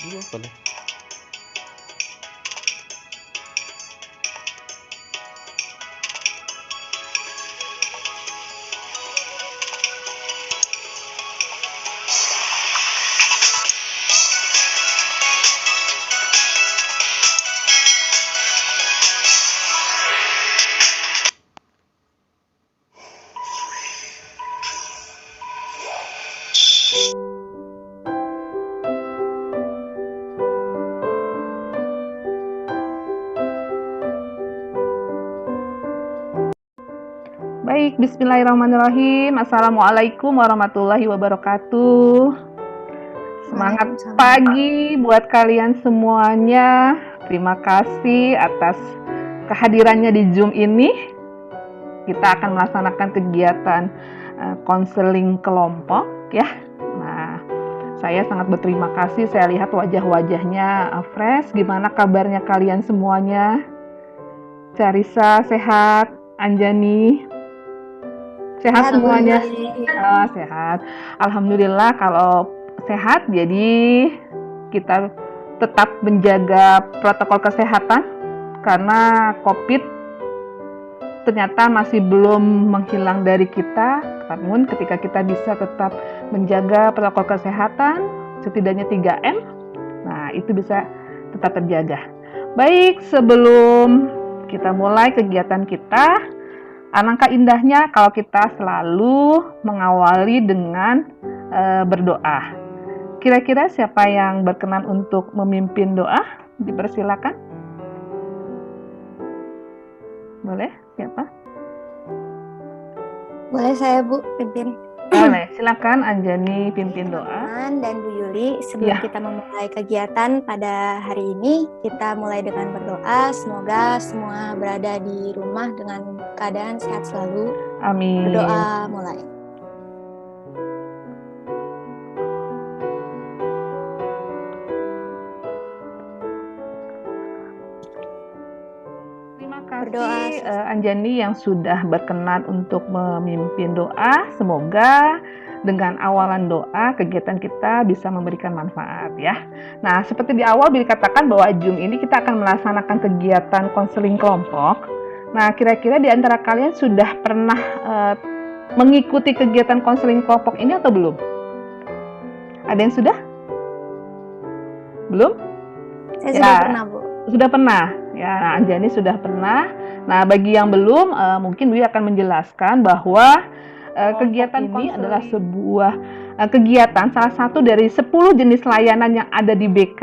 Iya, boleh. Baik, bismillahirrahmanirrahim. Assalamualaikum warahmatullahi wabarakatuh. Semangat pagi buat kalian semuanya. Terima kasih atas kehadirannya di Zoom ini. Kita akan melaksanakan kegiatan konseling kelompok ya. Nah, saya sangat berterima kasih. Saya lihat wajah-wajahnya fresh. Gimana kabarnya kalian semuanya? Carissa sehat, Anjani sehat semuanya? Sehat. Alhamdulillah kalau sehat, jadi kita tetap menjaga protokol kesehatan karena COVID ternyata masih belum menghilang dari kita. Namun ketika kita bisa tetap menjaga protokol kesehatan, setidaknya 3M, nah itu bisa tetap terjaga. Baik, sebelum kita mulai kegiatan kita, alangkah indahnya kalau kita selalu mengawali dengan berdoa. Kira-kira siapa yang berkenan untuk memimpin doa? Dipersilakan. Boleh? Siapa? Boleh saya, Bu, pimpin. Boleh, silakan Anjani pimpin doa. Dan Bu Yuli, sebelum kita memulai kegiatan pada hari ini, kita mulai dengan berdoa. Semoga semua berada di rumah dengan keadaan sehat selalu. Amin. Berdoa mulai. Terima kasih Anjani yang sudah berkenan untuk memimpin doa. Semoga dengan awalan doa kegiatan kita bisa memberikan manfaat ya. Nah, seperti di awal dikatakan bahwa Zoom ini kita akan melaksanakan kegiatan konseling kelompok. Nah, kira-kira di antara kalian sudah pernah mengikuti kegiatan konseling kelompok ini atau belum? Ada yang sudah? Belum? Saya sudah pernah, Bu. Sudah pernah? Ya, Anjani sudah pernah. Nah, bagi yang belum, mungkin Dwi akan menjelaskan bahwa kegiatan ini adalah sebuah kegiatan salah satu dari 10 jenis layanan yang ada di BK.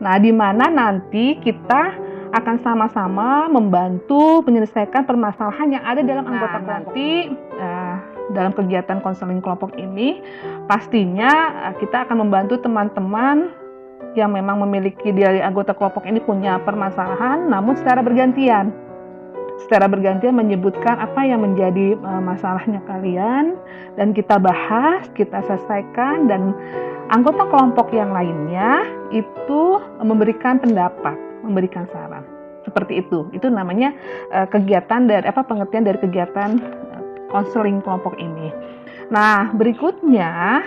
Nah, di mana nanti kita akan sama-sama membantu menyelesaikan permasalahan yang ada dalam anggota kelompok. Dalam kegiatan konseling kelompok ini, pastinya kita akan membantu teman-teman yang memang memiliki dari anggota kelompok ini punya permasalahan, namun secara bergantian. Secara bergantian menyebutkan apa yang menjadi masalahnya kalian, dan kita bahas, kita selesaikan, dan anggota kelompok yang lainnya itu memberikan pendapat, memberikan saran. Seperti itu. Itu namanya kegiatan dari pengertian dari kegiatan konseling kelompok ini. Nah, berikutnya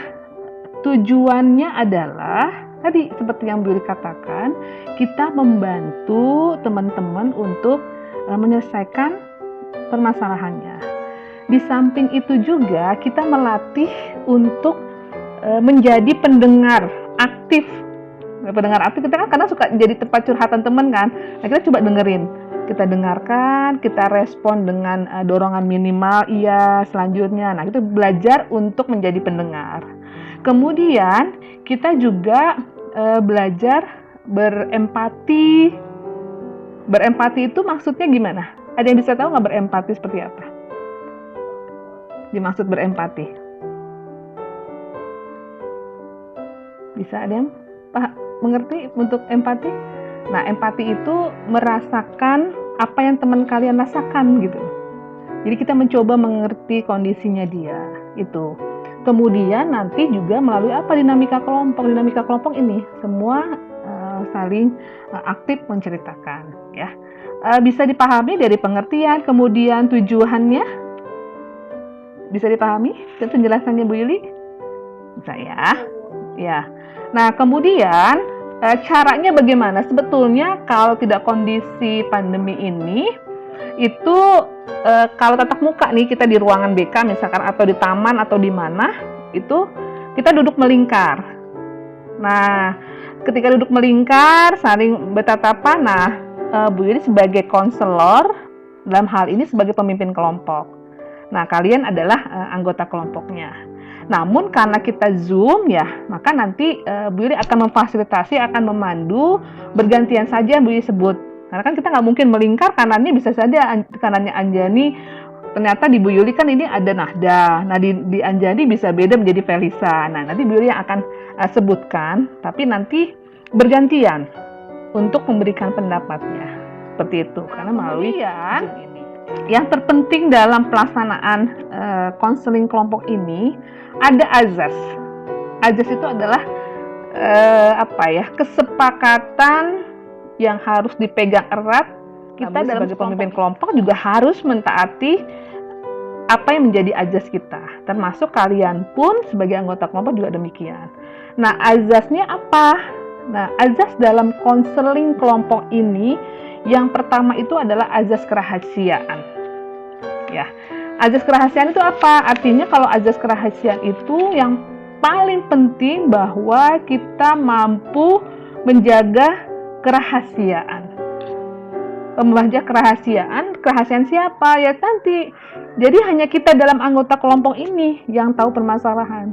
tujuannya adalah tadi seperti yang Billy katakan, kita membantu teman-teman untuk menyelesaikan permasalahannya. Di samping itu juga kita melatih untuk menjadi pendengar aktif. Pendengar aktif kita kan karena suka jadi tempat curhatan teman kan. Nah, kita coba dengerin. Kita dengarkan, kita respon dengan dorongan minimal iya, selanjutnya. Nah, itu belajar untuk menjadi pendengar. Kemudian kita juga belajar berempati. Berempati itu maksudnya gimana? Ada yang bisa tahu nggak berempati seperti apa? Dimaksud berempati? Bisa ada yang mengerti untuk empati? Nah, empati itu merasakan apa yang teman kalian rasakan gitu. Jadi kita mencoba mengerti kondisinya dia itu. Kemudian nanti juga melalui dinamika kelompok. Dinamika kelompok ini semua saling aktif menceritakan ya. Bisa dipahami dari pengertian, kemudian tujuannya bisa dipahami dan penjelasannya Bu Yuli? Bisa ya. Ya. Nah, kemudian caranya bagaimana? Sebetulnya kalau tidak kondisi pandemi ini, itu kalau tatap muka nih kita di ruangan BK misalkan atau di taman atau di mana, itu kita duduk melingkar. Nah, ketika duduk melingkar saling bertatapan, nah Bu Yuli sebagai konselor dalam hal ini sebagai pemimpin kelompok. Nah, kalian adalah anggota kelompoknya. Namun karena kita Zoom ya, maka nanti Bu Yuli akan memfasilitasi, akan memandu, bergantian saja Bu Yuli sebut. Karena kan kita nggak mungkin melingkar, kanannya bisa saja kanannya Anjani, ternyata di Bu Yuli kan ini ada Nahda. Nah di Anjani bisa beda menjadi Felisa. Nah nanti Bu Yuli akan sebutkan, tapi nanti bergantian untuk memberikan pendapatnya. Seperti itu, karena melalui Zoom ini. Yang terpenting dalam pelaksanaan konseling kelompok ini ada azas. Azas itu adalah kesepakatan yang harus dipegang erat. Kita sebagai pemimpin kelompok juga harus mentaati apa yang menjadi azas kita. Termasuk kalian pun sebagai anggota kelompok juga demikian. Nah, azasnya apa? Nah, azas dalam konseling kelompok ini yang pertama itu adalah azas kerahasiaan. Ya, azas kerahasiaan itu apa? Artinya kalau azas kerahasiaan itu yang paling penting bahwa kita mampu menjaga kerahasiaan. Membaca kerahasiaan siapa? Ya nanti. Jadi hanya kita dalam anggota kelompok ini yang tahu permasalahan.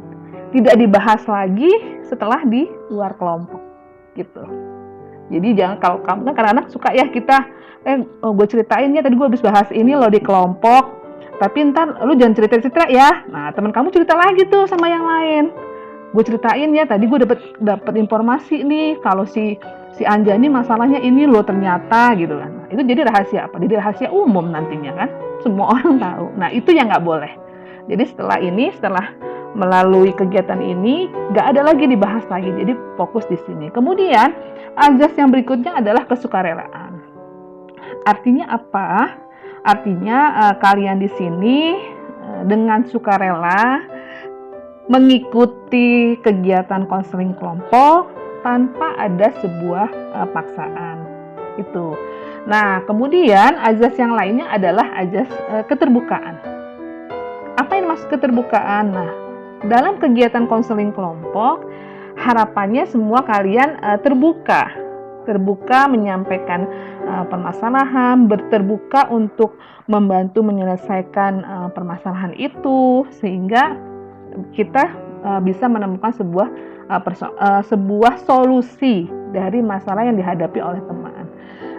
Tidak dibahas lagi setelah di luar kelompok. Gitu. Jadi jangan, kalau kamu kan kadang-kadang suka ya kita gue ceritain ya tadi gue habis bahas ini loh di kelompok, tapi ntar lu jangan cerita-cerita ya. Nah teman kamu cerita lagi tuh sama yang lain. Gue ceritain ya tadi gue dapet informasi nih kalau si Anjani masalahnya ini loh ternyata gitu kan. Nah, itu jadi rahasia apa? Jadi rahasia umum nantinya kan, semua orang tahu. Nah itu yang nggak boleh. Jadi setelah melalui kegiatan ini nggak ada lagi dibahas lagi. Jadi fokus di sini. Kemudian azas yang berikutnya adalah kesukarelaan. Artinya apa? Artinya kalian di sini dengan sukarela mengikuti kegiatan konseling kelompok tanpa ada sebuah paksaan. Itu. Nah, kemudian azas yang lainnya adalah azas keterbukaan. Apa yang maksud keterbukaan? Nah, dalam kegiatan konseling kelompok, harapannya semua kalian terbuka menyampaikan permasalahan, terbuka untuk membantu menyelesaikan permasalahan itu, sehingga kita bisa menemukan sebuah solusi dari masalah yang dihadapi oleh teman.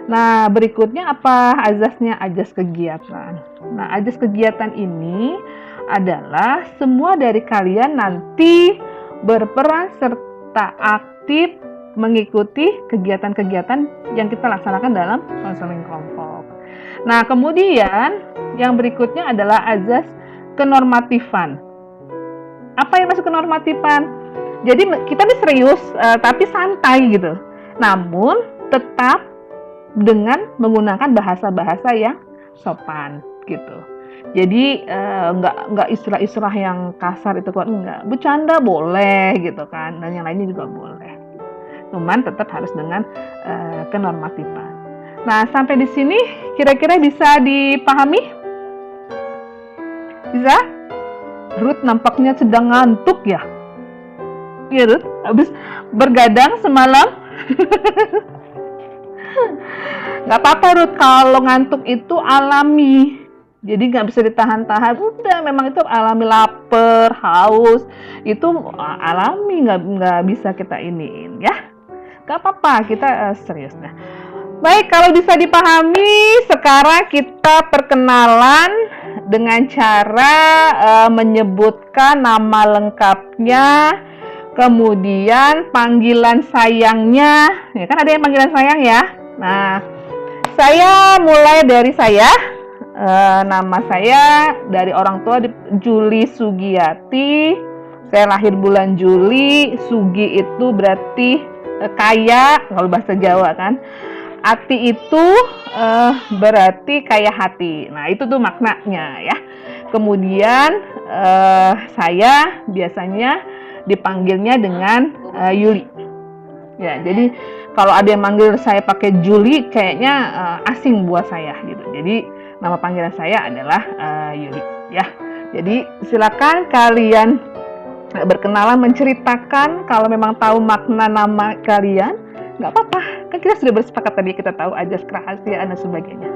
Nah, berikutnya apa azasnya? Azas kegiatan. Nah, azas kegiatan ini adalah semua dari kalian nanti berperan serta aktif mengikuti kegiatan-kegiatan yang kita laksanakan dalam konseling kelompok. Nah, kemudian yang berikutnya adalah azas kenormatifan. Apa yang masuk kenormatifan? Jadi kita ini serius tapi santai gitu. Namun tetap dengan menggunakan bahasa-bahasa yang sopan gitu. Jadi nggak istilah-istilah yang kasar itu kan enggak. Bercanda boleh gitu kan, dan yang lainnya juga boleh. Cuman tetap harus dengan kenormatifan. Nah, sampai di sini kira-kira bisa dipahami? Bisa? Ruth nampaknya sedang ngantuk ya. Iya Ruth, habis bergadang semalam. Gak apa-apa Ruth, kalau ngantuk itu alami. Jadi gak bisa ditahan-tahan. Udah, memang itu alami, lapar, haus. Itu alami, gak bisa kita iniin ya. Gak apa-apa, kita serius dah. Baik, kalau bisa dipahami, sekarang kita perkenalan dengan cara menyebutkan nama lengkapnya, kemudian panggilan sayangnya. Ya kan ada yang panggilan sayang ya. Nah, saya mulai dari saya. Nama saya dari orang tua Juli Sugiyati. Saya lahir bulan Juli. Sugi itu berarti kaya kalau bahasa Jawa kan. Ati itu berarti kaya hati. Nah, itu tuh maknanya ya. Kemudian saya biasanya dipanggilnya dengan Yuli. Ya, jadi kalau ada yang manggil saya pakai Juli, kayaknya asing buat saya gitu. Jadi nama panggilan saya adalah Yuli. Ya, jadi silakan kalian berkenalan, menceritakan kalau memang tahu makna nama kalian, nggak apa-apa. Kan kita sudah bersepakat tadi, kita tahu ajas kerahasiaan dan sebagainya.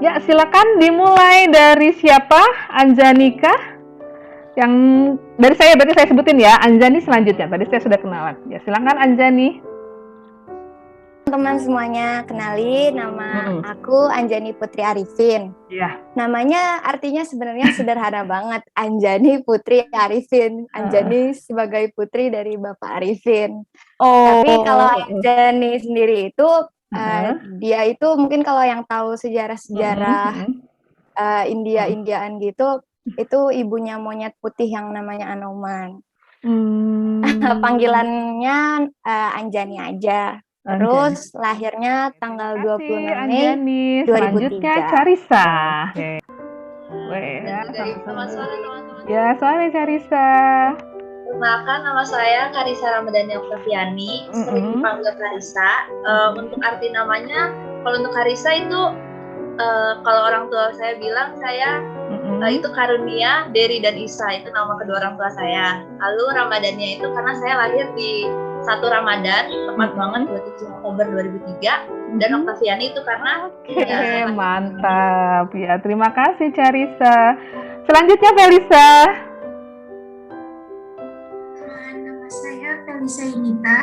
Ya, silakan dimulai dari siapa? Anjanika? Yang dari saya, berarti saya sebutin ya, Anjani selanjutnya. Tadi saya sudah kenalan. Ya, silakan Anjani. Teman-teman semuanya, kenalin nama aku Anjani Putri Arifin. Iya. Namanya artinya sebenarnya sederhana banget, Anjani Putri Arifin. Anjani sebagai putri dari Bapak Arifin. Tapi kalau Anjani sendiri itu dia itu mungkin kalau yang tahu sejarah-sejarah India-Indiaan gitu, itu ibunya monyet putih yang namanya Anoman. Panggilannya Anjani aja. Terus lahirnya tanggal 26 Mei 2003. Selanjutnya Carissa. Ya, sore Carissa. Perkenalkan, nama saya Carissa Ramadhani Oktaviani, sering dipanggil Carissa. Untuk arti namanya, kalau untuk Carissa itu, kalau orang tua saya bilang saya itu karunia, Deri dan Isa, itu nama kedua orang tua saya. Lalu Ramadhania itu karena saya lahir di 1 Ramadan, tepat banget 27 Oktober 2003, dan Oktaviani itu karena mantap. Ya, terima kasih Carissa. Selanjutnya Felisa. Nama saya Felisa Yunita.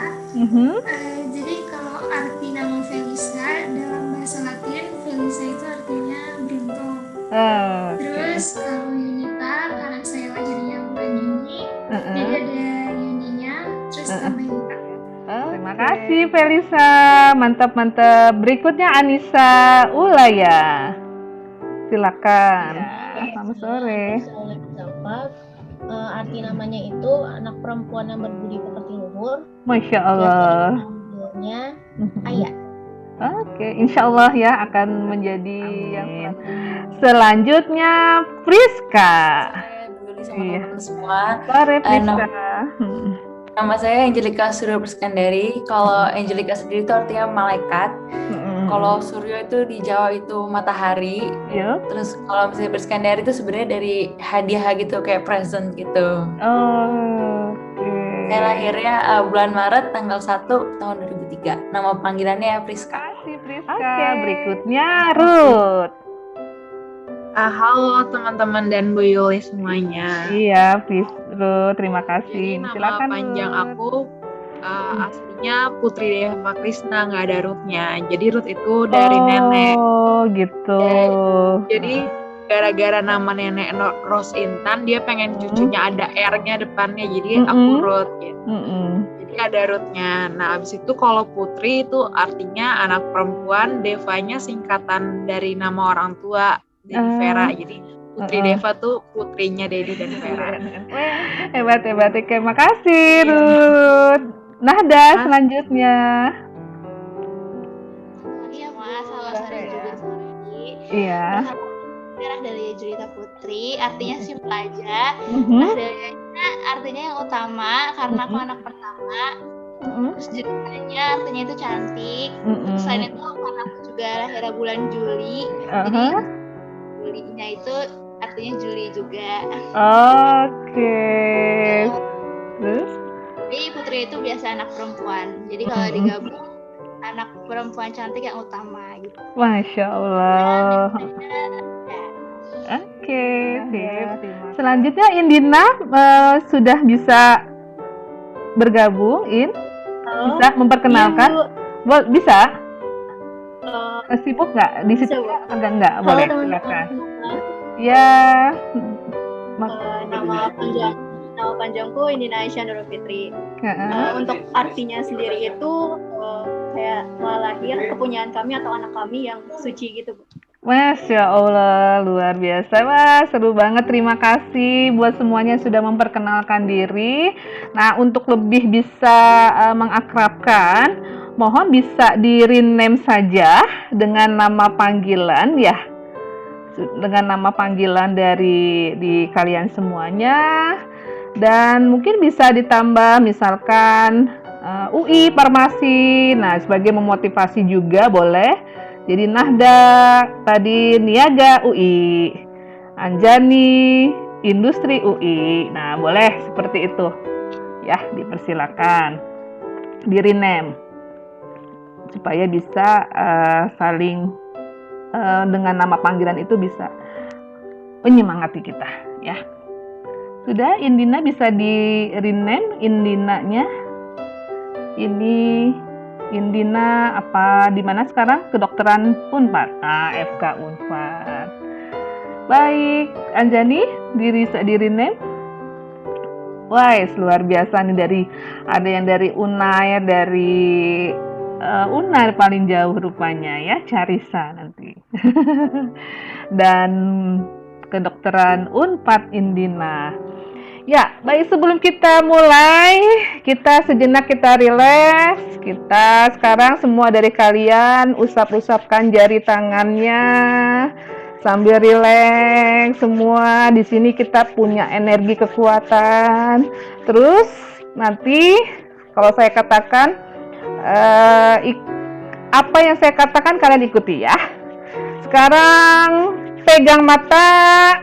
Jadi kalau arti nama Felisa dalam bahasa Latin, Felisa itu artinya beruntung. Terus kalau Yunita, karena saya lahirnya bulan Juni, jadi ada Yuninya, terus tambah Yunita. Terima kasih Felisa, mantap. Berikutnya Anissa Ulaya. Silakan. Selamat sore. Arti namanya itu anak perempuan yang berbudi pekerti luhur. Masya Allah. Namanya Ayah. Oke, insya Allah ya akan menjadi yang selanjutnya Priska. Iya. Semua. Sore Priska. Nama saya Angelika Suryo Priskandari. Kalau Angelika sendiri itu artinya malaikat. Kalau Suryo itu di Jawa itu matahari. Terus kalau misalnya Priskandari itu sebenarnya dari hadiah gitu, kayak present gitu. Saya lahirnya bulan Maret tanggal 1 tahun 2003. Nama panggilannya Priska. Berikutnya Ruth. Halo teman-teman dan Bu Yuli semuanya. Iya, Ruth, terima kasih. Jadi nama silakan panjang aku aslinya Putri Deva Krisna, nggak ada Ruth-nya. Jadi Ruth itu dari nenek. Oh, gitu. Jadi gara-gara nama nenek Ros Intan, dia pengen cucunya ada R-nya depannya, jadi aku Ruth gitu. Jadi ada Ruth-nya. Nah, abis itu kalau Putri itu artinya anak perempuan, Devanya singkatan dari nama orang tua, Dedi Vera. Jadi Putri Deva tuh putrinya Dedi dan Vera. Hebat. Oke, makasih Ruth. Nahda selanjutnya. Iya Mas, salah sore juga sore. Iya. Merah dari Julita Putri, artinya simpel aja. Nahdanya artinya yang utama karena aku anak pertama. Terus Julitanya artinya itu cantik. Selain itu karena aku juga lahir bulan Juli, jadi Julinya itu artinya Juli juga. Oke. Terus? Jadi Putri itu biasa anak perempuan. Jadi kalau digabung anak perempuan cantik yang utama gitu. Masya Allah. Oke. Selanjutnya Indina sudah bisa bergabung, bisa memperkenalkan. Iya, bisa? Sibuk nggak di situ? Enggak, boleh silakan. Ya. Nama panjangku Indina Aisyah Nurul Fitri. Untuk artinya sendiri itu kayak lahir kepunyaan kami atau anak kami yang suci gitu, Bu. Masya Allah, luar biasa. Wah, seru banget. Terima kasih buat semuanya yang sudah memperkenalkan diri. Nah, untuk lebih bisa mengakrabkan, mohon bisa di-rename saja dengan nama panggilan ya. Dengan nama panggilan di kalian semuanya. Dan mungkin bisa ditambah misalkan UI Farmasi. Nah, sebagai memotivasi juga boleh. Jadi Nahda tadi Niaga UI, Anjani Industri UI. Nah, boleh seperti itu. Ya, dipersilakan. Di rename supaya bisa saling dengan nama panggilan itu bisa menyemangati kita, ya. Sudah, Indina bisa di rename Indinanya. Ini Indina apa di mana sekarang? Kedokteran Unpad. FK Unpad. Baik, Anjani di rename. Wah, luar biasa nih, ada yang dari Unair, dari Unair paling jauh rupanya ya, Carisa nanti. Dan kedokteran Unpad Indina. Ya, baik, sebelum kita mulai, kita sejenak kita rileks. Kita sekarang semua dari kalian usap-usapkan jari tangannya sambil rileks semua. Di sini kita punya energi kekuatan. Terus nanti kalau saya katakan apa yang saya katakan kalian ikuti ya. Sekarang pegang mata.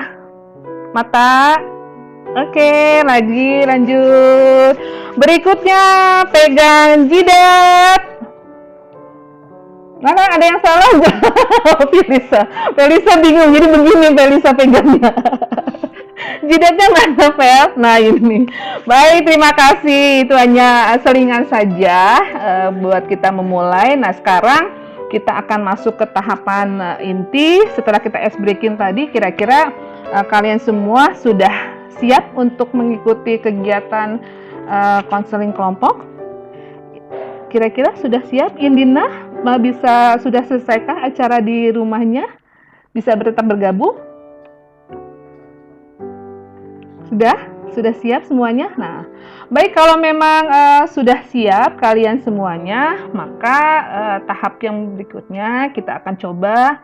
Oke, lagi lanjut. Berikutnya pegang jidat. Mana ada yang salah nggak? Felisa bingung, jadi begini Felisa pegangnya. Jidatnya mana, Fel? Nah, ini. Baik, terima kasih. Itu hanya selingan saja buat kita memulai. Nah, sekarang kita akan masuk ke tahapan inti. Setelah kita ice breaking tadi, kira-kira kalian semua sudah siap untuk mengikuti kegiatan konseling kelompok? Kira-kira sudah siap? Indina sudah selesaikah acara di rumahnya? Bisa tetap bergabung? Sudah siap semuanya? Nah, baik, kalau memang sudah siap kalian semuanya, maka tahap yang berikutnya kita akan coba.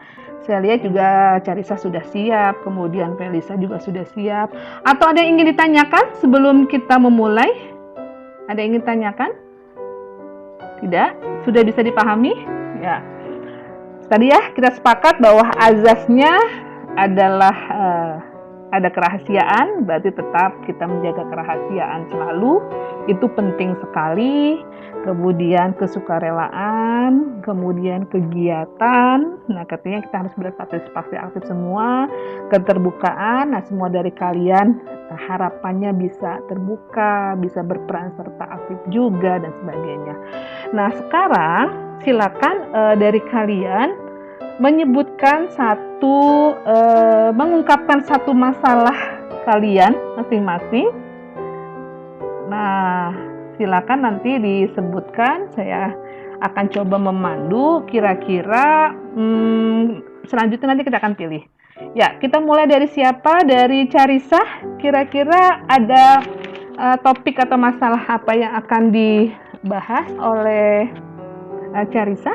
Saya lihat juga Carisa sudah siap, kemudian Felisa juga sudah siap. Atau ada yang ingin ditanyakan sebelum kita memulai? Ada yang ingin ditanyakan? Tidak? Sudah bisa dipahami? Ya. Tadi ya kita sepakat bahwa azasnya adalah ada kerahasiaan, berarti tetap kita menjaga kerahasiaan selalu. Itu penting sekali. Kemudian kesukarelaan, kemudian kegiatan. Nah, katanya kita harus berpartisipasi aktif semua, keterbukaan. Nah, semua dari kalian harapannya bisa terbuka, bisa berperan serta aktif juga dan sebagainya. Nah, sekarang silakan dari kalian menyebutkan mengungkapkan satu masalah kalian masing-masing. Nah, silakan nanti disebutkan, saya akan coba memandu. Kira-kira selanjutnya nanti kita akan pilih. Ya, kita mulai dari siapa? Dari Carisa. Kira-kira ada topik atau masalah apa yang akan dibahas oleh Carisa?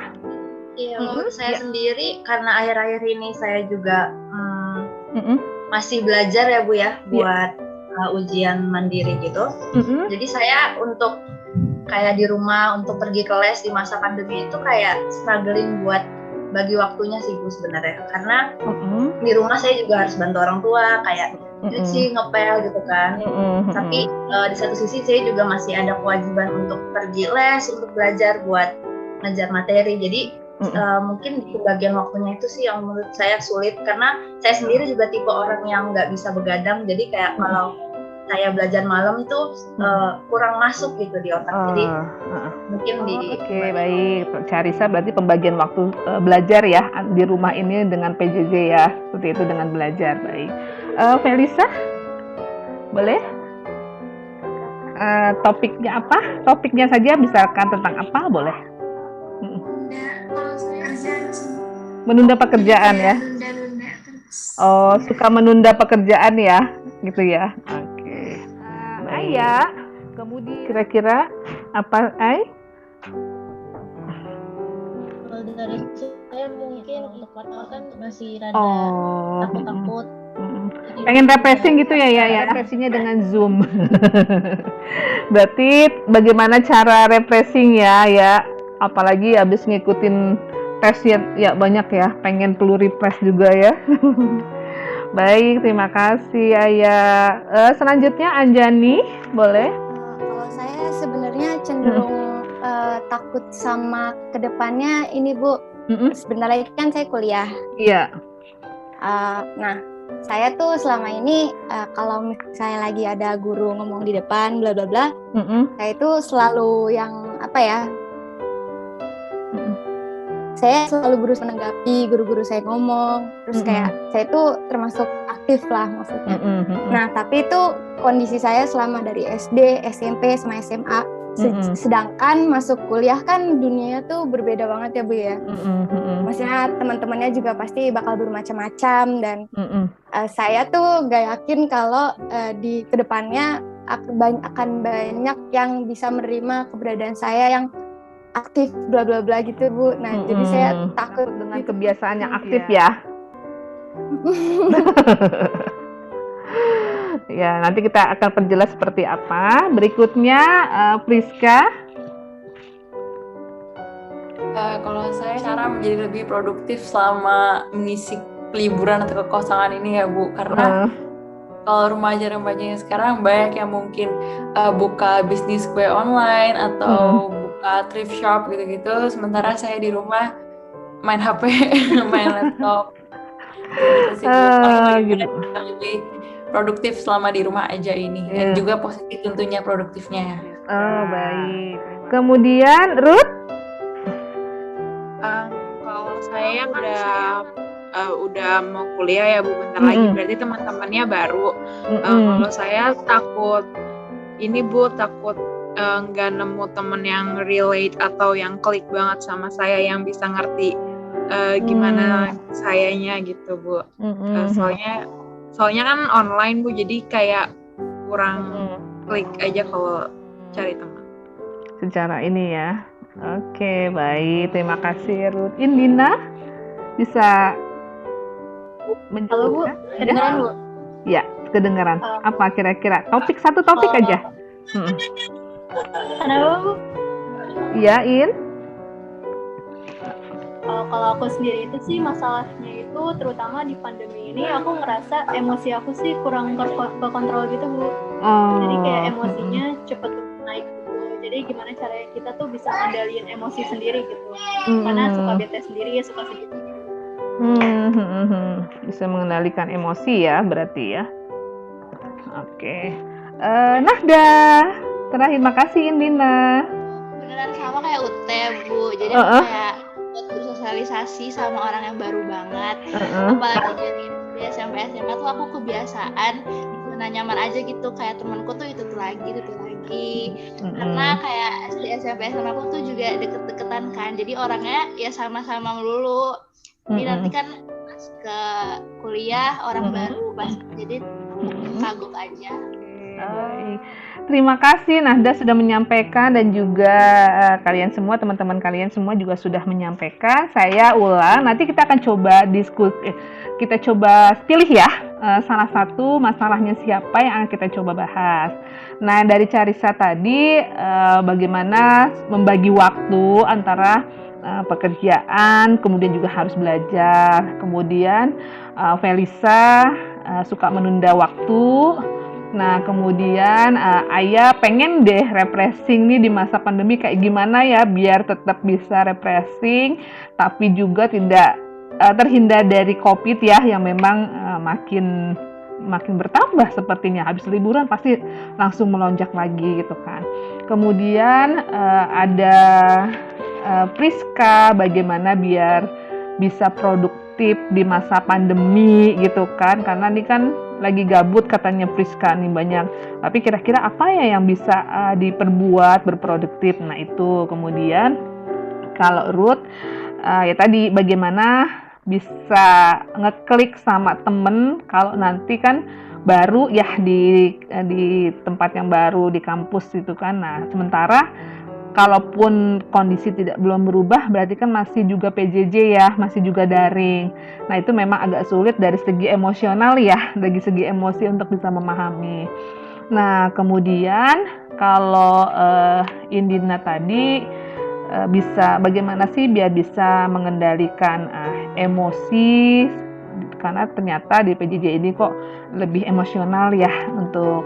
Iya, menurut saya sendiri, karena akhir-akhir ini saya juga masih belajar ya Bu ya, buat ujian mandiri gitu. Jadi saya untuk kayak di rumah untuk pergi ke les di masa pandemi itu kayak struggling buat bagi waktunya sih Bu sebenarnya, karena di rumah saya juga harus bantu orang tua kayak cuci, ngepel gitu kan. Tapi di satu sisi saya juga masih ada kewajiban untuk pergi les untuk belajar buat ngejar materi. Jadi mungkin di bagian waktunya itu sih yang menurut saya sulit, karena saya sendiri juga tipe orang yang nggak bisa begadang. Jadi kayak kalau saya belajar malam tuh kurang masuk gitu di otak. Jadi mungkin Oke, baik. Carisa berarti pembagian waktu belajar ya di rumah ini dengan PJJ ya, seperti itu dengan belajar. Baik. Felisa, boleh? Topiknya apa? Topiknya saja, misalkan tentang apa, boleh? Menunda pekerjaan ya? Oh, suka menunda pekerjaan ya, gitu ya? Oke. Ayah, kemudian kira-kira apa, Ay? Kalau dari saya mungkin untuk part kan masih rada takut-takut. Jadi Pengen refreshing gitu ya. Refreshingnya dengan Zoom. Berarti bagaimana cara refreshing ya. Apalagi habis ngikutin tes ya banyak ya. Pengen perlu refresh juga ya. Baik, terima kasih Ayah. Selanjutnya Anjani, boleh? Kalau saya sebenarnya cenderung takut sama kedepannya ini Bu. Sebentar lagi kan saya kuliah. Iya. Nah, saya tuh selama ini kalau misalnya lagi ada guru ngomong di depan bla bla bla, saya itu selalu yang saya selalu berusaha menanggapi guru-guru saya ngomong, terus kayak saya tuh termasuk aktif lah maksudnya. Nah, tapi itu kondisi saya selama dari SD, SMP, sama SMA. Sedangkan masuk kuliah kan dunianya tuh berbeda banget ya Bu ya. Maksudnya teman-temannya juga pasti bakal bermacam-macam dan saya tuh gak yakin kalau di kedepannya akan banyak yang bisa menerima keberadaan saya yang aktif bla bla bla gitu Bu. Nah jadi saya takut dengan kebiasaan yang aktif ya. Ya, nanti kita akan perjelas seperti apa. Berikutnya, Priska. Kalau saya cara menjadi lebih produktif selama mengisi liburan atau kekosongan ini ya Bu, karena kalau remaja-remajanya sekarang banyak yang mungkin buka bisnis kue online atau buka thrift shop gitu-gitu, sementara saya di rumah main HP, main laptop. Gitu. Lebih produktif selama di rumah aja ini. Dan juga positif tentunya produktifnya. Oh, baik. Kemudian Ruth? Kalau saya udah mau kuliah ya Bu, bentar lagi, berarti teman-temannya baru. Kalau saya takut ini Bu, takut nggak nemu temen yang relate atau yang klik banget sama saya, yang bisa ngerti gimana sayanya gitu Bu. Soalnya kan online Bu, jadi kayak kurang klik aja kalau cari teman. Secara ini ya. Oke, baik. Terima kasih Ruth. Indina bisa menjelaskan? Halo Bu, kedengaran Bu? Ya, kedengaran. Apa kira-kira? Satu topik aja. Kenapa Bu? Iya, In. Kalau aku sendiri itu sih masalahnya itu terutama di pandemi ini aku ngerasa emosi aku sih kurang terkontrol gitu Bu. Jadi kayak emosinya cepet naik gitu. Jadi gimana caranya kita tuh bisa ngendaliin emosi sendiri gitu. Karena suka bete sendiri ya, suka sedih. Bisa mengendalikan emosi ya berarti ya. Oke. Nahda, terakhir makasih Indina. Beneran sama kayak Ute Bu. Jadi kayak buat bersosialisasi sama orang yang baru banget. Apalagi dari SMP SMA tuh aku kebiasaan di zona nyaman aja gitu, kayak temanku tuh itu lagi. Karena kayak di SMP SMA aku tuh juga deket-deketan kan, jadi orangnya ya sama-sama melulu. Jadi nanti kan pas ke kuliah orang baru pasti, jadi kagum aja. Terima kasih Nahda sudah menyampaikan, dan juga kalian semua, teman-teman kalian semua juga sudah menyampaikan. Saya ulang, nanti kita akan coba diskusi, kita coba pilih ya salah satu masalahnya siapa yang akan kita coba bahas. Nah, dari Carissa tadi bagaimana membagi waktu antara pekerjaan, kemudian juga harus belajar. Kemudian Felisa suka menunda waktu. Nah, kemudian Ayah pengen deh refreshing nih di masa pandemi, kayak gimana ya biar tetap bisa refreshing tapi juga tidak terhindar dari COVID ya, yang memang makin bertambah sepertinya. Habis liburan pasti langsung melonjak lagi gitu kan. Kemudian ada Priska, bagaimana biar bisa produktif di masa pandemi gitu kan, karena ini kan lagi gabut katanya Priska nih banyak, tapi kira-kira apa ya yang bisa diperbuat berproduktif. Nah itu. Kemudian kalau Ruth ya tadi bagaimana bisa ngeklik sama temen kalau nanti kan baru ya di tempat yang baru, di kampus itu kan. Nah sementara kalaupun kondisi belum berubah, berarti kan masih juga PJJ ya, masih juga daring. Nah itu memang agak sulit dari segi emosional ya, dari segi emosi untuk bisa memahami. Nah kemudian kalau Indina tadi bisa bagaimana sih biar bisa mengendalikan emosi, karena ternyata di PJJ ini kok lebih emosional ya untuk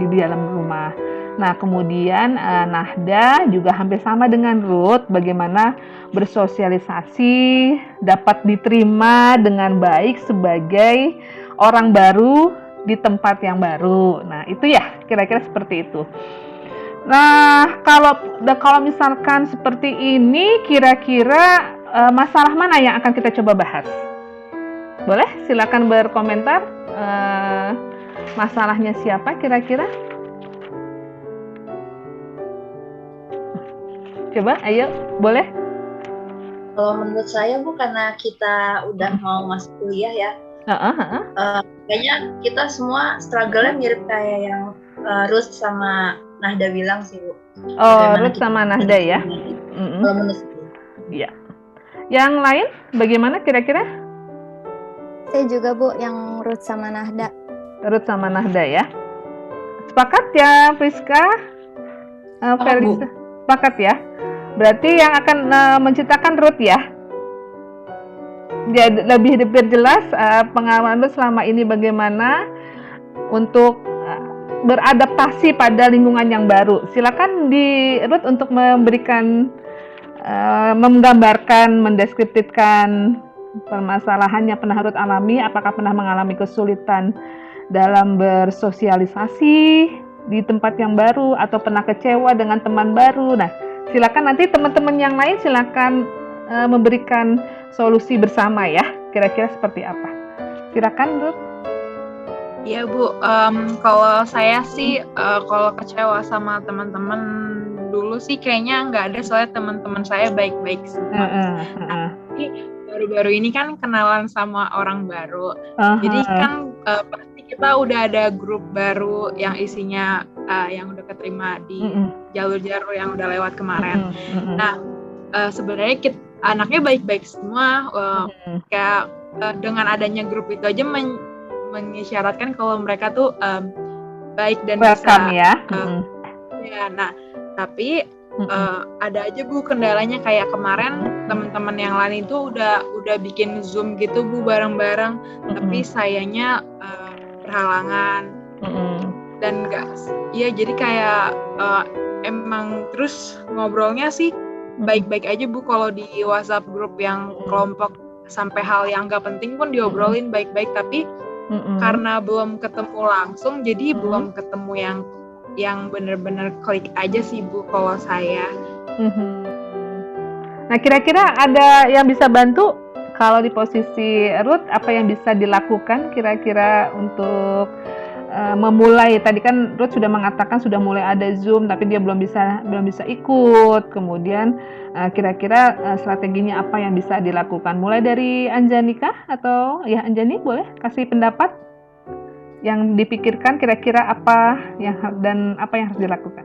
di dalam rumah. Nah kemudian Nahda juga hampir sama dengan Ruth, bagaimana bersosialisasi dapat diterima dengan baik sebagai orang baru di tempat yang baru. Nah itu ya kira-kira seperti itu. Nah, kalau misalkan seperti ini, kira-kira masalah mana yang akan kita coba bahas? Boleh, silakan berkomentar. Masalahnya siapa kira-kira? Coba, ayo, boleh? Kalau menurut saya Bu, karena kita udah mau masuk kuliah ya, kayaknya kita semua struggle-nya mirip kayak yang Ruth sama Nahda bilang sih Bu. Ruth sama Nahda ya. Kalau menurut saya. Iya. Yang lain bagaimana kira-kira? Saya juga Bu, yang Ruth sama Nahda. Ruth sama Nahda ya. Sepakat ya Priska? Felix, sepakat ya. Berarti yang akan menciptakan Ruth ya. Dia lebih jelas pengalaman Ruth selama ini bagaimana untuk beradaptasi pada lingkungan yang baru. Silakan di Ruth untuk memberikan, menggambarkan, mendeskripsikan permasalahan yang pernah Ruth alami. Apakah pernah mengalami kesulitan dalam bersosialisasi di tempat yang baru atau pernah kecewa dengan teman baru? Nah, silakan nanti teman-teman yang lain silakan memberikan solusi bersama ya. Kira-kira seperti apa? Silakan Ruth. Iya Bu, kalau saya sih kalau kecewa sama teman-teman dulu sih kayaknya nggak ada, soalnya teman-teman saya baik-baik semua. Tapi baru-baru ini kan kenalan sama orang baru, jadi kan pasti kita udah ada grup baru yang isinya yang udah keterima di jalur-jalur yang udah lewat kemarin. Nah sebenarnya anaknya baik-baik semua, kayak dengan adanya grup itu aja mengisyaratkan kalau mereka tuh baik dan welcome bisa ya. Ya, nah tapi ada aja Bu kendalanya, kayak kemarin teman-teman yang lain itu udah bikin Zoom gitu Bu bareng-bareng, tapi sayanya berhalangan dan enggak ya, jadi kayak emang terus ngobrolnya sih baik-baik aja Bu kalau di WhatsApp grup yang kelompok, sampai hal yang nggak penting pun diobrolin baik-baik, tapi karena belum ketemu langsung, jadi belum ketemu yang benar-benar klik aja sih Bu kalau saya. Nah kira-kira ada yang bisa bantu kalau di posisi Ruth, apa yang bisa dilakukan kira-kira untuk memulai? Tadi kan Ruth sudah mengatakan sudah mulai ada Zoom tapi dia belum bisa ikut. Kemudian kira-kira strateginya apa yang bisa dilakukan? Mulai dari Anjani kah? Atau ya Anjani boleh kasih pendapat yang dipikirkan kira-kira apa yang harus dilakukan?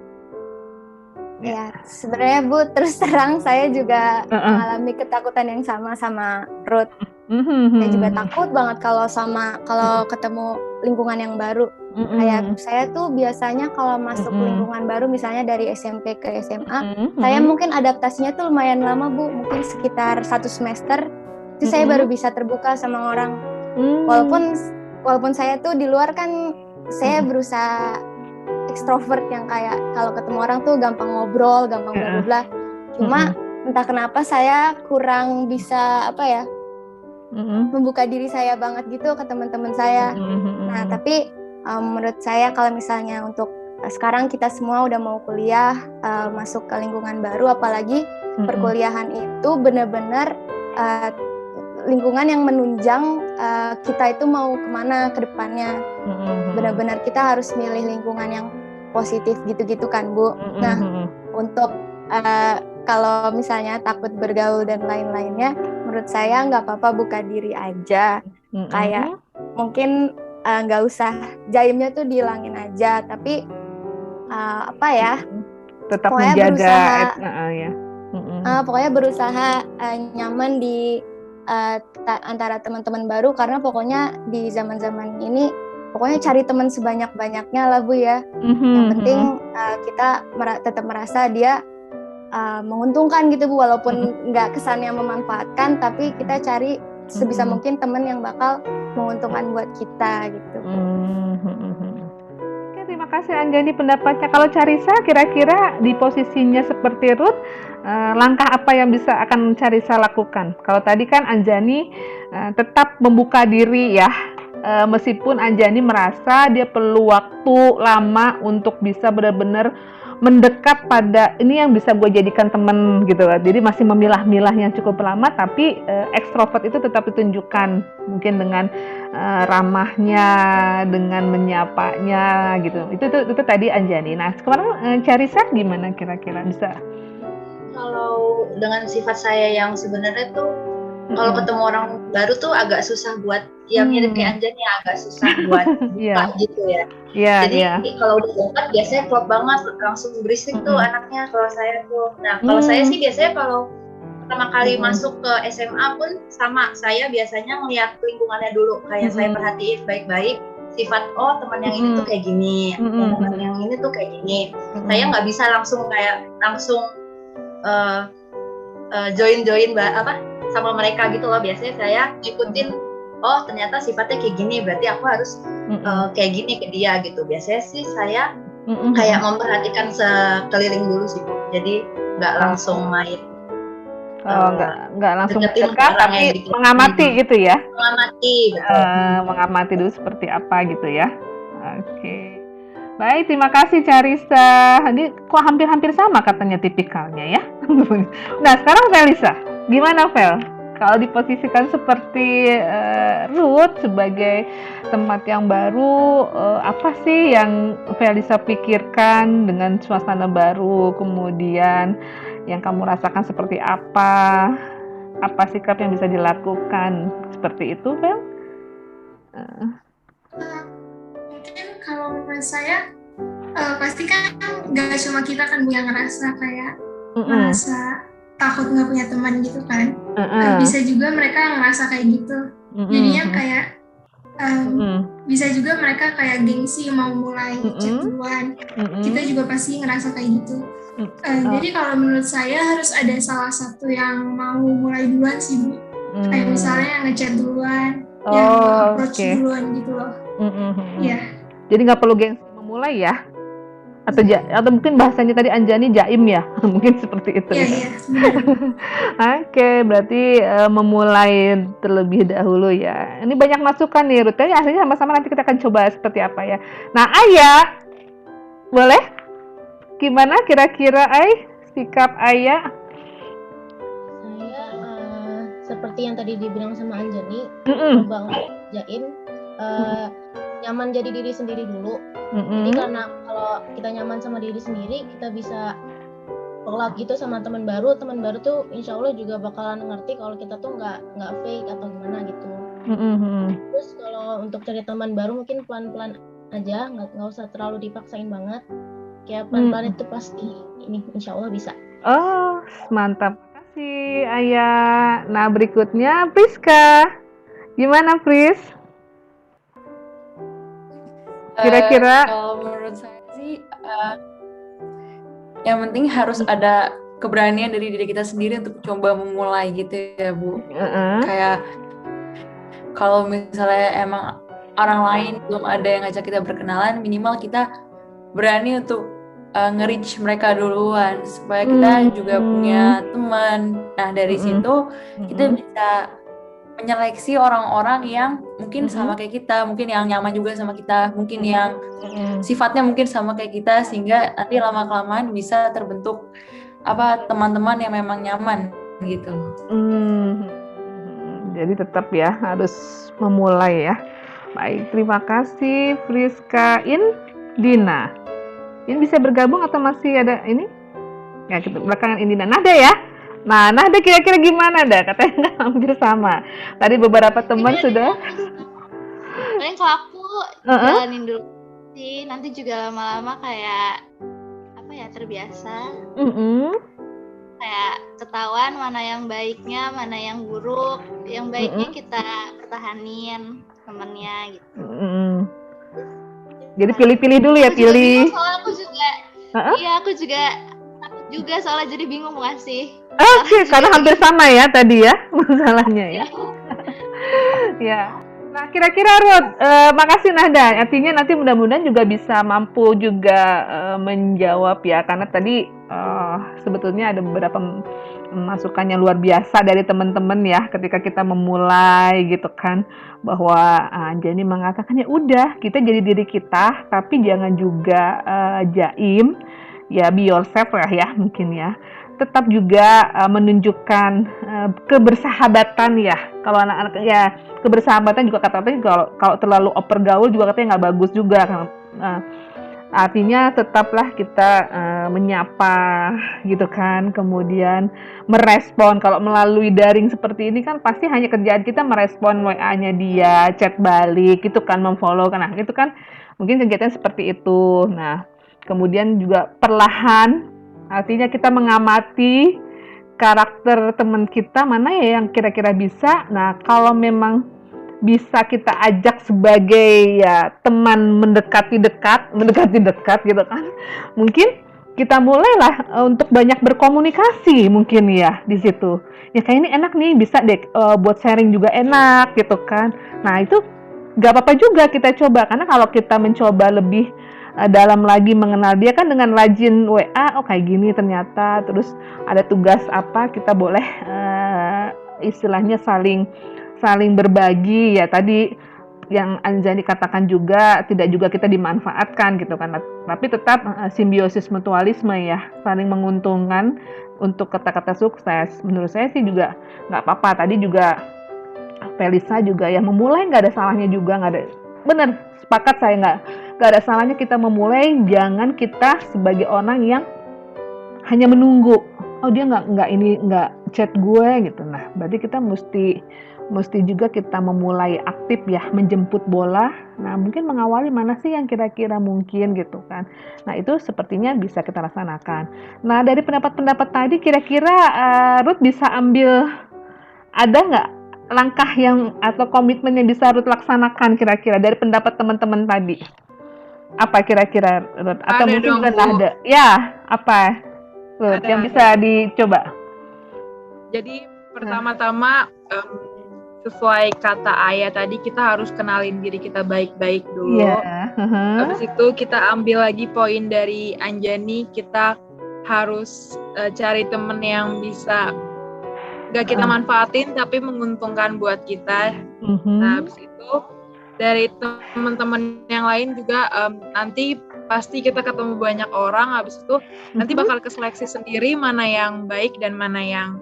Ya, sebenarnya Bu, terus terang saya juga mengalami ketakutan yang sama Ruth. Saya juga takut banget kalau ketemu lingkungan yang baru. Kayak saya tuh biasanya kalau masuk lingkungan baru, misalnya dari SMP ke SMA, saya mungkin adaptasinya tuh lumayan lama Bu, mungkin sekitar 1 semester. Itu saya baru bisa terbuka sama orang. Walaupun saya tuh di luar kan saya berusaha ekstrovert yang kayak kalau ketemu orang tuh gampang ngobrol, gampang bla bla. Cuma entah kenapa saya kurang bisa membuka diri saya banget gitu ke teman-teman saya. Nah, tapi menurut saya kalau misalnya untuk sekarang kita semua udah mau kuliah, masuk ke lingkungan baru, apalagi perkuliahan itu benar-benar lingkungan yang menunjang kita itu mau kemana ke depannya. Benar-benar kita harus milih lingkungan yang positif gitu-gitu kan Bu. Nah, untuk kalau misalnya takut bergaul dan lain-lainnya, menurut saya nggak apa-apa buka diri aja. Kayak mungkin nggak usah jaimnya tuh dihilangin aja, tapi tetap pokoknya menjaga pokoknya berusaha nyaman di antara teman-teman baru, karena pokoknya di zaman-zaman ini pokoknya cari teman sebanyak-banyaknya lah Bu ya. Yang penting kita tetap merasa dia menguntungkan gitu Bu, walaupun nggak kesannya memanfaatkan, tapi kita cari sebisa mungkin teman yang bakal menguntungkan buat kita gitu. Oke, terima kasih Anjani pendapatnya. Kalau Carissa kira-kira di posisinya seperti Ruth, langkah apa yang bisa akan Carissa lakukan? Kalau tadi kan Anjani tetap membuka diri ya, meskipun Anjani merasa dia perlu waktu lama untuk bisa benar-benar mendekat pada ini yang bisa gue jadikan teman gitu. Jadi masih memilah-milah yang cukup lama, tapi ekstrovert itu tetap ditunjukkan mungkin dengan ramahnya, dengan menyapanya gitu. Itu tadi Anjani. Nah sekarang Carissa gimana kira-kira bisa? Kalau dengan sifat saya yang sebenarnya tuh kalau ketemu orang baru tuh agak susah buat yang mirip kayak Anjani, agak susah buat buka gitu ya. Jadi kalau udah dekat biasanya klop banget, langsung berisik tuh anaknya kalau saya tuh. Nah kalau saya sih biasanya kalau pertama kali masuk ke SMA pun sama, saya biasanya ngeliat lingkungannya dulu, kayak saya perhatiin baik-baik sifat teman yang ini tuh kayak gini, teman yang ini tuh kayak gini. Saya nggak bisa langsung join sama mereka gitu loh. Biasanya saya ngikutin, ternyata sifatnya kayak gini, berarti aku harus kayak gini ke dia gitu. Biasanya sih saya kayak memperhatikan sekeliling dulu sih Bu. Jadi nggak langsung main. Nggak langsung dekat, tapi gitu. Mengamati gitu ya. Mengamati, betul. Mengamati dulu seperti apa gitu ya. Oke. Baik, terima kasih Carissa. Ini kok hampir-hampir sama katanya tipikalnya ya. Nah, sekarang Felisa. Gimana Fel? Kalau diposisikan seperti Ruth sebagai tempat yang baru, apa sih yang Felisa pikirkan dengan suasana baru, kemudian yang kamu rasakan seperti apa? Apa sikap yang bisa dilakukan? Seperti itu, Fel? Mungkin kalau menurut saya pasti kan nggak cuma kita kan yang ngerasa kayak merasa takut nggak punya teman gitu kan. Bisa juga mereka ngerasa kayak gitu. Jadinya kayak bisa juga mereka kayak gengsi mau mulai chat duluan. Kita juga pasti ngerasa kayak gitu. Jadi kalau menurut saya harus ada salah satu yang mau mulai duluan sih Bu. Kayak misalnya yang ngechat duluan, yang approach duluan gitu loh. Jadi nggak perlu gengsi memulai ya? Atau mungkin bahasanya tadi Anjani jaim ya? Mungkin seperti itu. Iya. Oke, berarti memulai terlebih dahulu ya. Ini banyak masukan nih Ruth. Jadi akhirnya sama-sama nanti kita akan coba seperti apa ya. Nah Ayah, boleh? Gimana kira-kira sikap Ayah? Saya seperti yang tadi dibilang sama Anjani, coba jaim, nyaman jadi diri sendiri dulu. Jadi karena kalau kita nyaman sama diri sendiri, kita bisa kelak gitu sama teman baru tuh insya Allah juga bakalan ngerti kalau kita tuh nggak fake atau gimana gitu. Terus kalau untuk cari teman baru mungkin pelan-pelan aja, nggak usah terlalu dipaksain banget. Kayak pelan-pelan itu pasti ini insya Allah bisa. Oh mantap, kasih Ayah. Nah berikutnya Priska, gimana Pris? Kira-kira kalau menurut saya sih yang penting harus ada keberanian dari diri kita sendiri untuk coba memulai gitu ya Bu. Kayak kalau misalnya emang orang lain belum ada yang ngajak kita berkenalan, minimal kita berani untuk nge-reach mereka duluan supaya kita juga punya teman. Nah dari situ kita bisa menyeleksi orang-orang yang mungkin sama kayak kita, mungkin yang nyaman juga sama kita, mungkin yang sifatnya mungkin sama kayak kita, sehingga nanti lama-kelamaan bisa terbentuk teman-teman yang memang nyaman gitu. Jadi tetap ya harus memulai ya. Baik, terima kasih Priska. Dina, ini bisa bergabung atau masih ada ini? Ya kita belakangan Dina. Nada ya. Nah, Nada kira-kira gimana dah? Katanya hampir sama. Tadi beberapa teman sudah. Paling kalau aku jalanin dulu sih, nanti juga lama-lama kayak terbiasa. Kayak ketahuan mana yang baiknya, mana yang buruk. Yang baiknya kita pertahanin temennya gitu. Jadi pilih-pilih dulu ya, pilih. Soalnya aku juga soalnya jadi bingung mau ngasih. Oke, karena hampir sama ya tadi ya masalahnya ya. Ya. Nah, kira-kira Ruth, makasih Nahda. Artinya nanti mudah-mudahan juga bisa mampu juga menjawab ya, karena tadi sebetulnya ada beberapa masukannya luar biasa dari teman-teman ya ketika kita memulai gitu kan, bahwa Anjani mengatakan ya udah kita jadi diri kita, tapi jangan juga jaim ya, be yourself lah ya mungkin ya. Tetap juga menunjukkan kebersahabatan ya. Kalau anak-anak ya kebersahabatan juga kata-katanya kalau terlalu oper gaul juga katanya nggak bagus juga. Artinya tetaplah kita menyapa gitu kan, kemudian merespon. Kalau melalui daring seperti ini kan pasti hanya kerjaan kita merespon WA-nya dia, chat balik gitu kan, memfollow kan. Nah, itu kan mungkin kegiatan seperti itu. Nah, kemudian juga perlahan artinya kita mengamati karakter teman kita mana ya yang kira-kira bisa. Nah, kalau memang bisa kita ajak sebagai ya teman mendekati dekat gitu kan. Mungkin kita mulailah untuk banyak berkomunikasi mungkin ya di situ. Ya kayak ini enak nih, bisa deh buat sharing juga enak gitu kan. Nah, itu gak apa-apa juga kita coba, karena kalau kita mencoba lebih dalam lagi mengenal dia kan dengan rajin WA, oh kayak gini ternyata, terus ada tugas apa, kita boleh istilahnya saling berbagi ya, tadi yang Anjani katakan juga tidak juga kita dimanfaatkan gitu kan, tapi tetap simbiosis mutualisme ya, saling menguntungkan untuk kata-kata sukses. Menurut saya sih juga nggak apa-apa. Tadi juga Felisa juga ya memulai, nggak ada salahnya juga, nggak ada, bener sepakat saya, nggak ada salahnya kita memulai. Jangan kita sebagai orang yang hanya menunggu, oh dia nggak chat gue gitu. Nah, berarti kita mesti juga kita memulai aktif ya, menjemput bola. Nah, mungkin mengawali mana sih yang kira-kira mungkin gitu kan. Nah, itu sepertinya bisa kita laksanakan. Nah, dari pendapat-pendapat tadi kira-kira Ruth bisa ambil, ada nggak langkah yang atau komitmen yang bisa Ruth laksanakan kira-kira dari pendapat teman-teman tadi? Apa kira-kira Ruth? Atau ada mungkin dong, juga ada? Ya, apa Ruth yang bisa dicoba? Jadi pertama-tama sesuai kata Ayah tadi, kita harus kenalin diri kita baik-baik dulu. Habis itu kita ambil lagi poin dari Anjani, kita harus cari temen yang bisa gak kita manfaatin tapi menguntungkan buat kita. Nah, habis itu dari teman-teman yang lain juga nanti pasti kita ketemu banyak orang. Habis itu nanti bakal keseleksi sendiri mana yang baik dan mana yang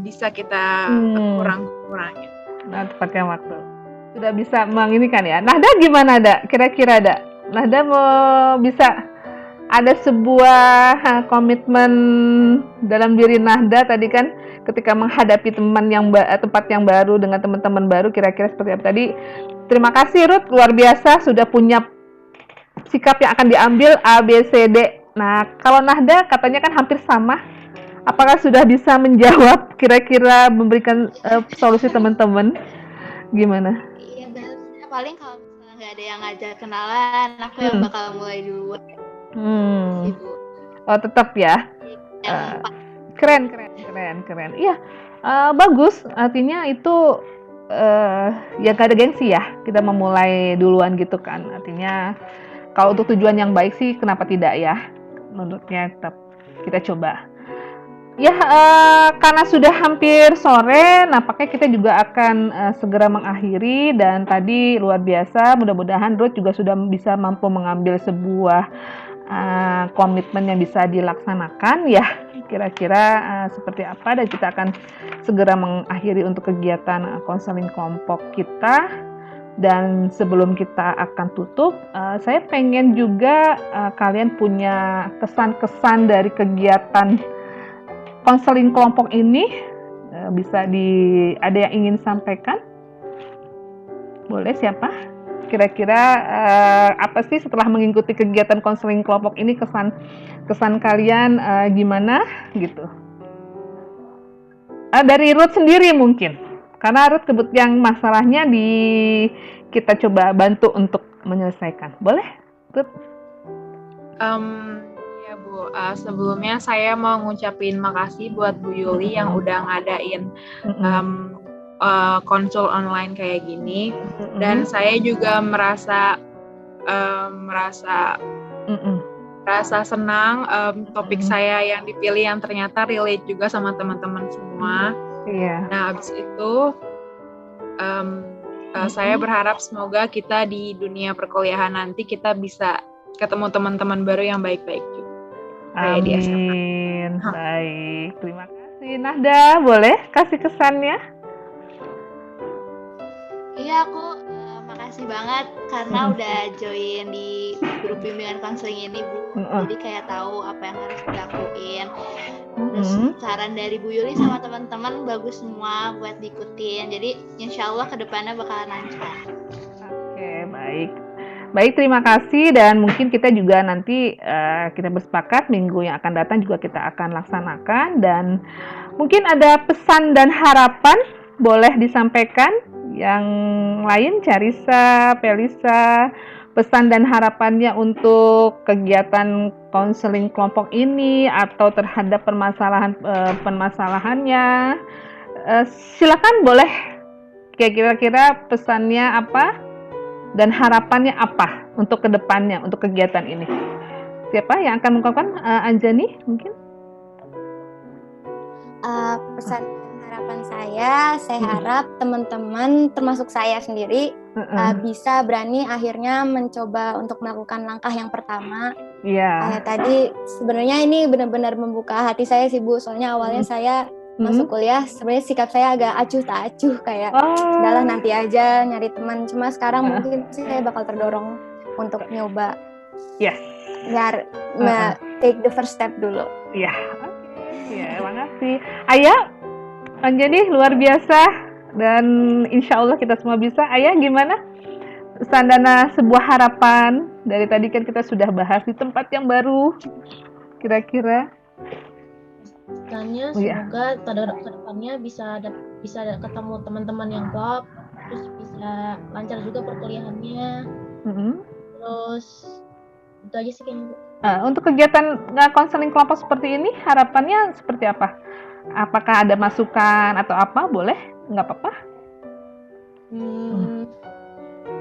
bisa kita kurang-kurangin. Nah, tepatnya waktu sudah bisa menginikan ya. Nahda gimana, Nahda? Kira-kira ada Nahda mau bisa ada sebuah komitmen dalam diri Nahda tadi kan, ketika menghadapi tempat yang baru dengan teman-teman baru, kira-kira seperti apa tadi. Terima kasih Ruth, luar biasa sudah punya sikap yang akan diambil A, B, C, D. Nah, kalau Nahda katanya kan hampir sama. Apakah sudah bisa menjawab kira-kira memberikan solusi teman-teman? Gimana? Iya, biasanya paling kalau misalnya nggak ada yang ngajak kenalan, aku yang bakal mulai duluan. Oh, tetap ya. Keren. Iya, bagus. Artinya itu ya gak ada gengsi ya. Kita memulai duluan gitu kan. Artinya kalau untuk tujuan yang baik sih kenapa tidak ya? Menurutnya tetap kita coba. Ya, karena sudah hampir sore, nampaknya kita juga akan segera mengakhiri. Dan tadi luar biasa, mudah-mudahan Ruth juga sudah bisa mampu mengambil sebuah komitmen yang bisa dilaksanakan ya, kira-kira seperti apa. Dan kita akan segera mengakhiri untuk kegiatan konseling kelompok kita. Dan sebelum kita akan tutup, saya pengen juga kalian punya kesan-kesan dari kegiatan konseling kelompok ini. Bisa ada yang ingin sampaikan? Boleh, siapa? Kira-kira apa sih setelah mengikuti kegiatan konseling kelompok ini kesan kalian gimana gitu? Dari Ruth sendiri mungkin, karena Ruth yang masalahnya kita coba bantu untuk menyelesaikan. Boleh, Ruth? Ya Bu, sebelumnya saya mau ngucapin makasih buat Bu Yuli yang udah ngadain konsul online kayak gini, dan saya juga merasa senang topik saya yang dipilih yang ternyata relate juga sama teman-teman semua. Nah, abis itu saya berharap semoga kita di dunia perkuliahan nanti kita bisa ketemu teman-teman baru yang baik-baik juga. Amin. Baik, terima kasih. Nahda, boleh kasih kesannya? Iya, aku makasih banget karena udah join di grup bimbingan konseling ini, Bu. Jadi kayak tahu apa yang harus dilakuin. Terus saran dari Bu Yuli sama teman-teman bagus semua buat diikutin. Jadi insya Allah kedepannya bakalan lancar. Oke, baik. Baik, terima kasih, dan mungkin kita juga nanti kita bersepakat minggu yang akan datang juga kita akan laksanakan, dan mungkin ada pesan dan harapan boleh disampaikan yang lain, Carissa, Felisa, pesan dan harapannya untuk kegiatan konseling kelompok ini atau terhadap permasalahannya. Silakan, boleh kira-kira pesannya apa dan harapannya apa untuk kedepannya, untuk kegiatan ini. Siapa yang akan mengungkapkan? Anjani mungkin? Pesan harapan saya harap teman-teman termasuk saya sendiri bisa berani akhirnya mencoba untuk melakukan langkah yang pertama. Tadi sebenarnya ini benar-benar membuka hati saya sih Bu, soalnya awalnya saya masuk kuliah sebenarnya sikap saya agak acuh tak acuh, kayak udahlah nanti aja nyari teman, cuma sekarang mungkin saya bakal terdorong untuk nyoba biar take the first step dulu. Terima kasih. Ayah, Anjani luar biasa, dan insya Allah kita semua bisa. Ayah, gimana? Sandana, sebuah harapan dari tadi kan kita sudah bahas di tempat yang baru, kira-kira. Semoga kedepannya bisa ketemu teman-teman yang klop, terus bisa lancar juga perkuliahannya. Terus itu aja sih kayaknya. Untuk kegiatan konseling kelompok seperti ini, harapannya seperti apa? Apakah ada masukan atau apa? Boleh? Nggak apa-apa?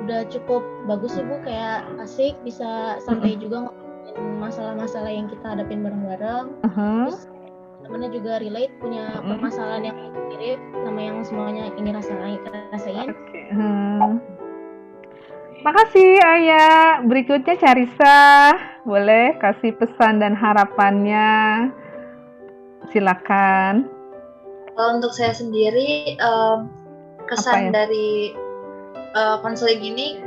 Udah cukup bagus sih Bu, kayak asik, bisa santai juga ngomongin masalah-masalah yang kita hadapin bareng-bareng. Terus temennya juga relate, punya permasalahan yang mirip sama yang semuanya ini rasain. Makasih Ayah. Berikutnya Carissa, boleh kasih pesan dan harapannya. Silakan. Kalau untuk saya sendiri, kesan dari konseling ini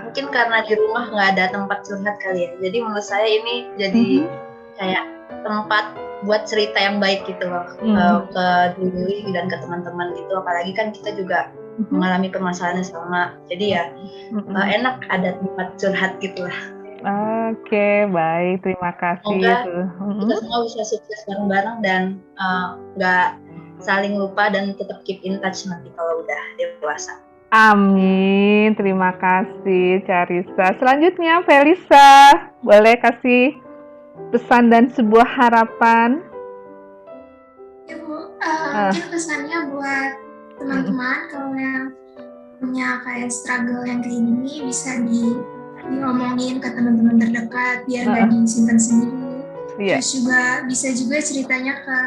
mungkin karena di rumah nggak ada tempat curhat kali ya. Jadi menurut saya ini jadi kayak tempat buat cerita yang baik gitu loh, ke diri dan ke teman-teman gitu. Apalagi kan kita juga mengalami permasalahan yang sama. Jadi ya enak ada tempat curhat gitu lah. Oke, baik, terima kasih. Semoga kita semua bisa sukses bareng-bareng dan nggak saling lupa dan tetap keep in touch nanti kalau udah dewasa. Amin, terima kasih Carissa. Selanjutnya Felisa, boleh kasih pesan dan sebuah harapan? Ya Bu, mungkin pesannya buat teman-teman kalau yang punya kayak struggle yang kayak gini bisa diomongin ke teman-teman terdekat biar nggak disimpan sendiri. Terus juga bisa juga ceritanya ke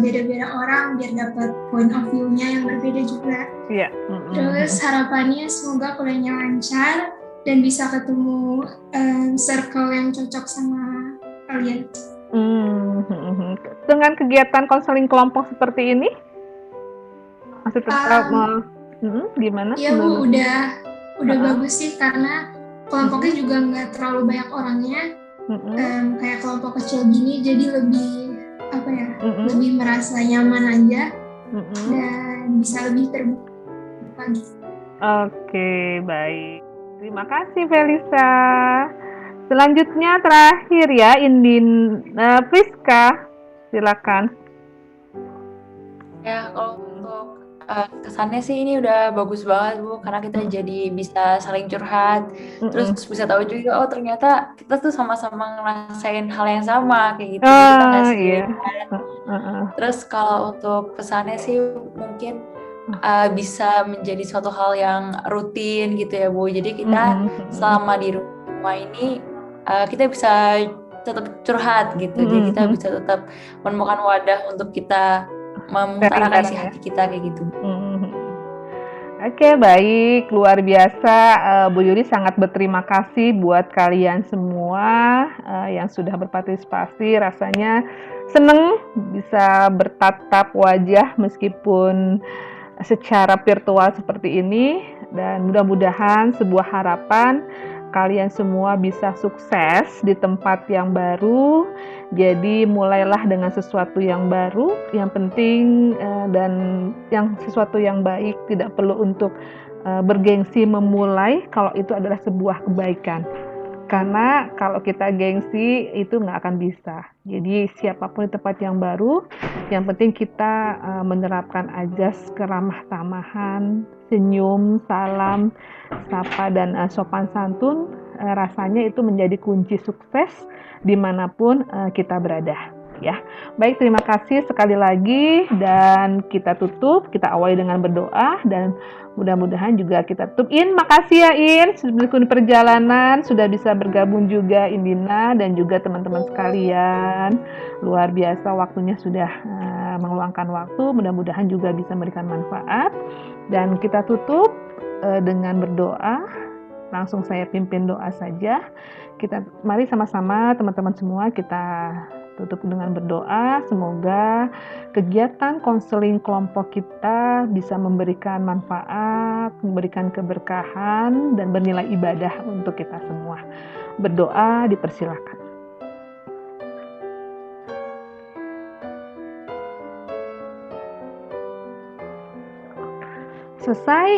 beda-beda orang biar dapat point of view-nya yang berbeda juga. Terus harapannya semoga kuliahnya lancar dan bisa ketemu circle yang cocok sama kalian. Dengan kegiatan konseling kelompok seperti ini masih tetap gimana? Iya Bu, udah bagus sih karena kelompoknya juga nggak terlalu banyak orangnya. Kayak kelompok kecil gini jadi lebih lebih merasa nyaman aja dan bisa lebih terbuka gitu. Oke, baik. Terima kasih Felisa. Selanjutnya terakhir ya Priska, silakan. Ya, kalau untuk kesannya sih ini udah bagus banget Bu, karena kita jadi bisa saling curhat, terus bisa tahu juga ternyata kita tuh sama-sama ngerasain hal yang sama kayak gitu, kita nggak sendirian. Terus kalau untuk pesannya sih mungkin bisa menjadi suatu hal yang rutin gitu ya Bu. Jadi kita selama di rumah ini kita bisa tetap curhat gitu. Jadi kita bisa tetap menemukan wadah untuk kita mengutarakan isi hati kita kayak gitu. Oke, baik, luar biasa. Bu Yuri sangat berterima kasih buat kalian semua yang sudah berpartisipasi. Rasanya seneng bisa bertatap wajah meskipun secara virtual seperti ini, dan mudah-mudahan sebuah harapan kalian semua bisa sukses di tempat yang baru. Jadi mulailah dengan sesuatu yang baru, yang penting dan yang sesuatu yang baik. Tidak perlu untuk bergengsi memulai kalau itu adalah sebuah kebaikan. Karena kalau kita gengsi itu nggak akan bisa. Jadi siapapun di tempat yang baru, yang penting kita menerapkan ajas keramah tamahan, senyum, salam, sapa, dan sopan santun. Rasanya itu menjadi kunci sukses dimanapun kita berada. Ya, baik, terima kasih sekali lagi, dan kita tutup, kita awali dengan berdoa, dan mudah-mudahan juga kita tutup. Makasih ya sudah melakukan perjalanan, sudah bisa bergabung juga Indina dan juga teman-teman sekalian. Luar biasa waktunya sudah meluangkan waktu, mudah-mudahan juga bisa memberikan manfaat. Dan kita tutup dengan berdoa. Langsung saya pimpin doa saja. Mari sama-sama teman-teman semua kita tutup dengan berdoa. Semoga kegiatan konseling kelompok kita bisa memberikan manfaat, memberikan keberkahan, dan bernilai ibadah untuk kita semua. Berdoa dipersilakan. Selesai.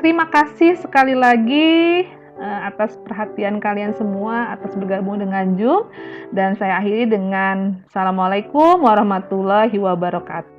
Terima kasih sekali lagi atas perhatian kalian semua, atas bergabung dengan Zoom, dan saya akhiri dengan Assalamualaikum warahmatullahi wabarakatuh.